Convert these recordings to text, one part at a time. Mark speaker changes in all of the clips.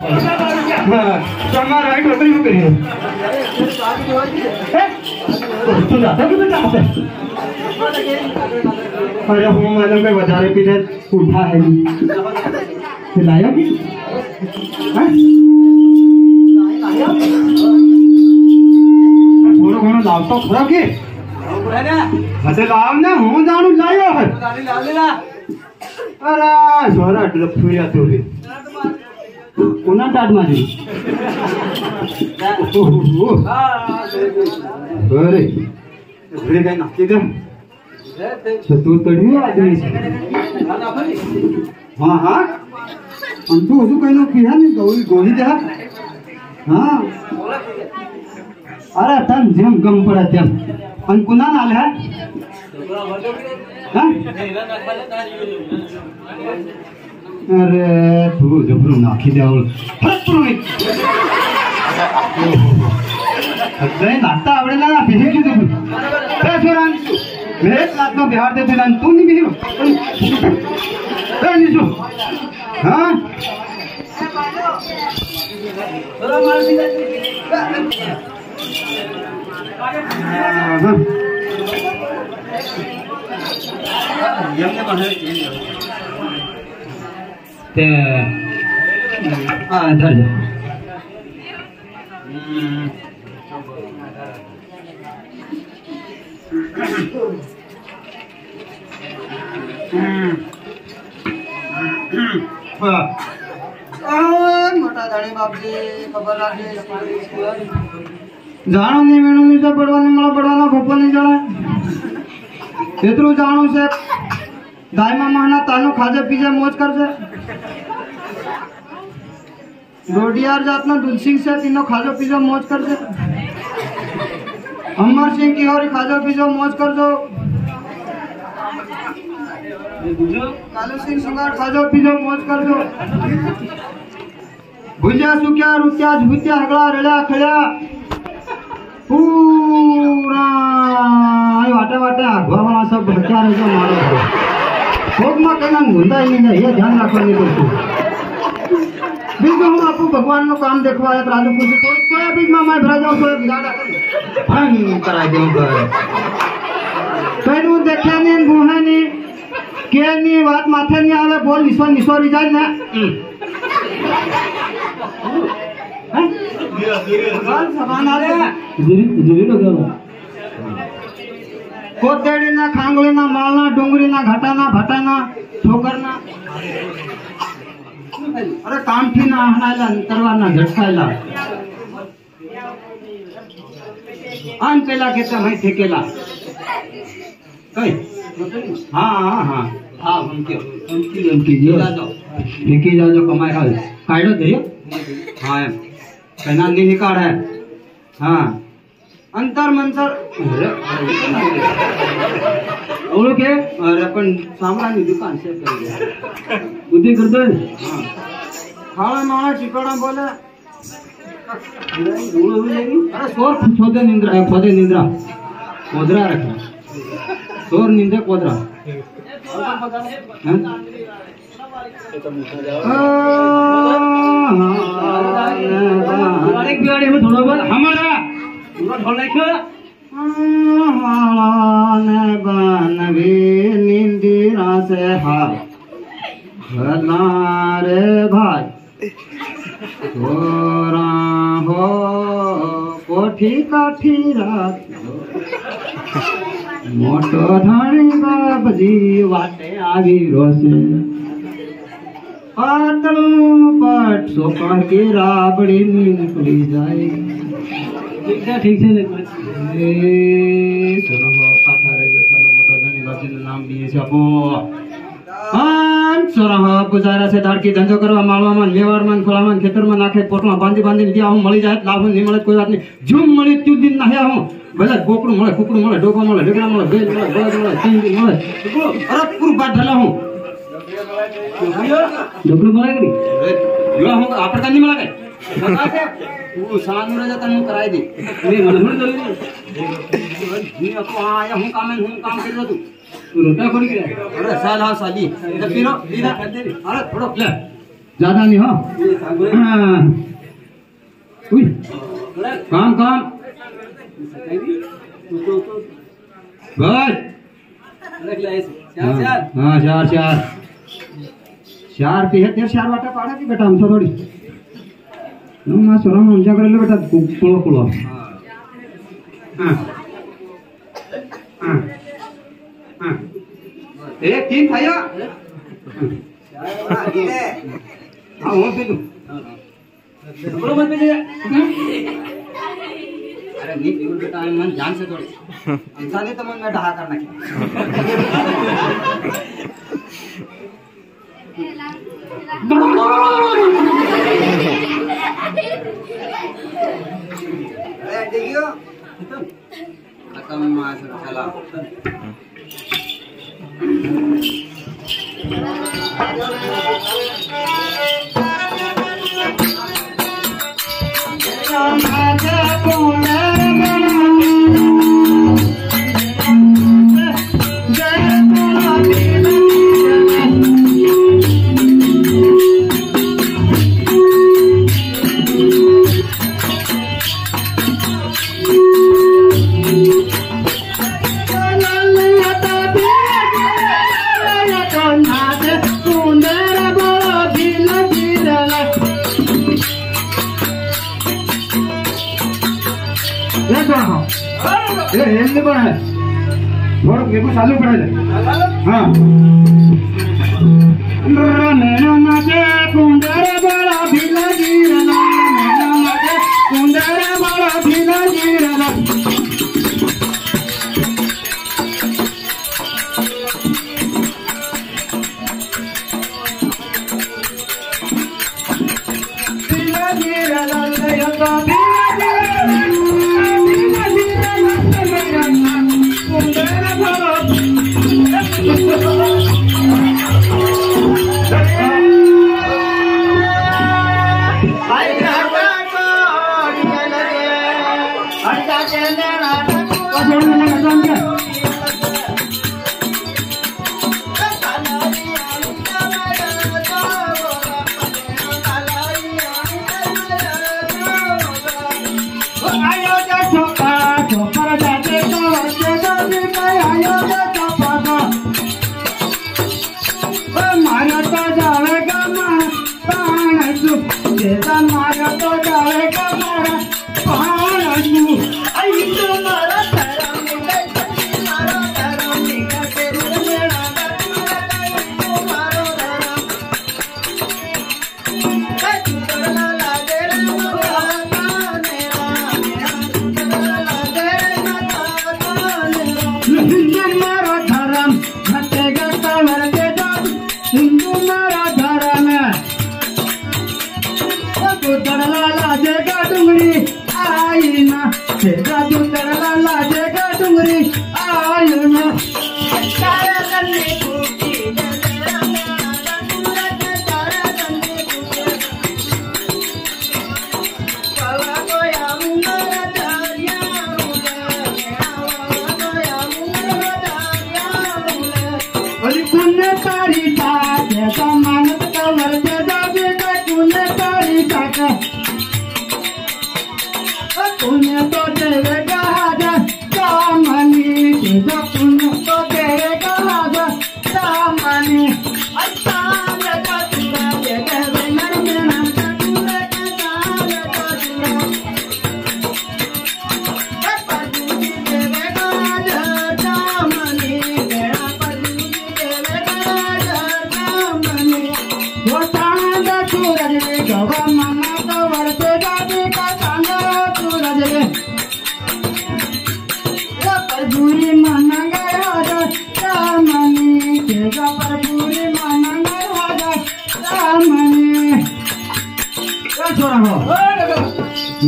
Speaker 1: समार राइट होते ही करिए तू जाता कि बेटा अरे हम मैडम के बाजारे पीछे उठा है लाया भी थोड़ा घणो लाभ तो खरा के हते लाभ ना हूं जाणू लायो है अरे छोरा लफुया तो रे कोना टाट मारी अरे घरे काय नाचते का तू तड़ी आदमी हाँ हाँ अंतु हजू कहीं लोग किया नहीं गोली गोली दे हाँ अरे तन जम गम पड़ा जम अंकुना नाल है हाँ अरे तू जबरू नाखी दे और फट पुरोहित अरे नाता आवडेला ना बिहे की तू ते सोरान मेरे क्लास में बिहार दे दिला तू नहीं बिहे ए निजो हां थोड़ा मार दी यमने बाहर चेंज ते इधर जा
Speaker 2: मोटा धणी बापजी खबर लागे
Speaker 1: जानो नहीं मेनू नहीं से पढ़वाने मला पढ़वाना भोपा नहीं जाना तेतरू जानो से गाय मामा ना तानो खाजे पीजे मौज कर से रोडियार जातना दूध सिंह से तीनों खाजो पीजो मौज कर से अमर सिंह की और खाजो पीजो मौज कर दो कालू सिंह सुगार खाजो पीजो मौज कर दो भुजा सुक्या रुत्या झुत्या हगड़ा रेड़ा खड़ा पूरा वाटे वाटे आगवा वाला सब भटका रहे जो मारो भोग में कहना भूलता ही नहीं है ये ध्यान रखने को बिल्कुल हम आपको भगवान नो काम देखवाया राजू को से सोया बीज में मैं भरा जाऊं सोया बिगाड़ा भंग कराई दूं कर पेनु देखे नहीं बुहे नहीं के नहीं बात माथे नहीं आवे बोल निसो निसो रिजाइन ना सबान आले जुरी लगा कोतेड़ी ना खांगली ना मालना डोंगरी ना घटाना भटाना ठोकरना अरे कामठी ना हनायला तरवाना झटकायला आन पेला घेता माहिती केला काय हां हां हां हां हमकी जाजो कमाई हाल काढो दे हां कहना नहीं काढ है हां अंतर मंतर और के अरे अपन सामान दुकान से कर दिया बुद्धि कर दो हां खाना माना चिकड़ा बोले अरे सोर खोदे निंद्रा कोदरा रखना सोर निंदे कोदरा एक बिगाड़ी में थोड़ा बहुत हमारा पूरा ढोल नहीं क्यों ने बनवे निंदिरा से हार रे भाई तोरा हो कोठी काठी रात मोटो धणी बाबजी वाटे आवी रोसे आतलू पट सोपा के राबड़ी निकली जाए ठीक से चलो काठा रे चलो मोटो धणी बाबजी नाम लिए छपो सोरह पुजारा से धाड़ की धंधो करवा मालवा मन मेवाड़ मन खोला मन खेतर में नाखे पोटमा बांधी बांधी लिया हूं मળી जाए लाभ नहीं મળે कोई बात नहीं झूम मળી तीन दिन नहाया हूं भले बोकड़ू મળે कुकड़ू મળે डोका મળે ढेकड़ा મળે बेल મળે बळद મળે तीन दिन મળે अरे पूरा बात ढला हूं डोकड़ू મળે कि यो हम आपड़ का नहीं મળે के बता के तू सामान में जाता हूं कराई दे नहीं મને મને जल्दी नहीं को आया हूं काम कर दो तू रोटा खोल के अरे साल हां साली इधर पीरो इधर अरे थोड़ा ले ज्यादा नहीं हो हाँ। उई, काम काम बस हाँ चार चार चार पी है तेरे चार वाटा पाड़ा की बेटा हमसे थोड़ी नो मां सोरा में उनजा कर ले बेटा कुलो कुलो हाँ हाँ हाँ एक तीन खाया हाँ वो पे तू बोलो मत पे अरे नहीं पीऊँ बेटा मन ध्यान से थोड़ी इंसानी तो मन में ढहा करना क्या अरे देखियो खत्म मास्टर चला ये कौन है थोड़ा मेरे को चालू करा दे हाँ नैना नाचे कुंदर बड़ा भीला गिरला नैना नाचे कुंदर बड़ा भीला गिरला भीला गिरला लयका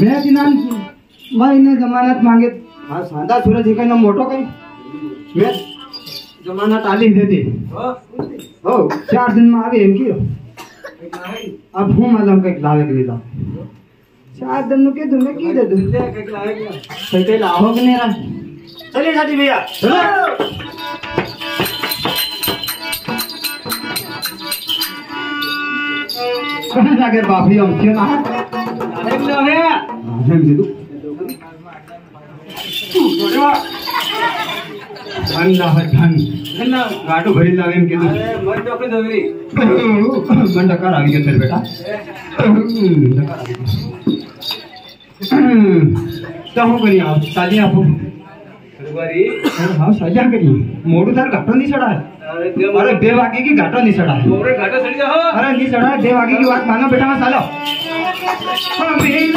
Speaker 1: मैं दिनान महीने जमानत मांगे हाँ सांदा सूरज ही कहीं मोटो कहीं मैं जमानत आली देती हो 4 दिन में आगे इनकी अब हूँ मालूम कहीं लावे के लिए 4 दिन के तुम्हें की दे दूँ कहीं लाओ कि नहीं रहा चलिए साथी भैया चलो कहाँ जाके बापरी हम क्यों ना हम दे दो अल्लाह धन अल्लाह गाटो भरी लागे हम के दो
Speaker 2: मन तो अपने दबरी
Speaker 1: बंदा कर आ गया तेरे बेटा तो हम करी आओ साजिया आपको
Speaker 2: दुबारी
Speaker 1: हाँ साजिया करी मोड़ू तार घाटो नहीं सड़ा है अरे बेवागी की घाटो नहीं सड़ा है
Speaker 2: मोरे घाटा सड़ी जा हो
Speaker 1: अरे नहीं सड़ा है बेवागी की बात मानो बेटा मैं सालो अभी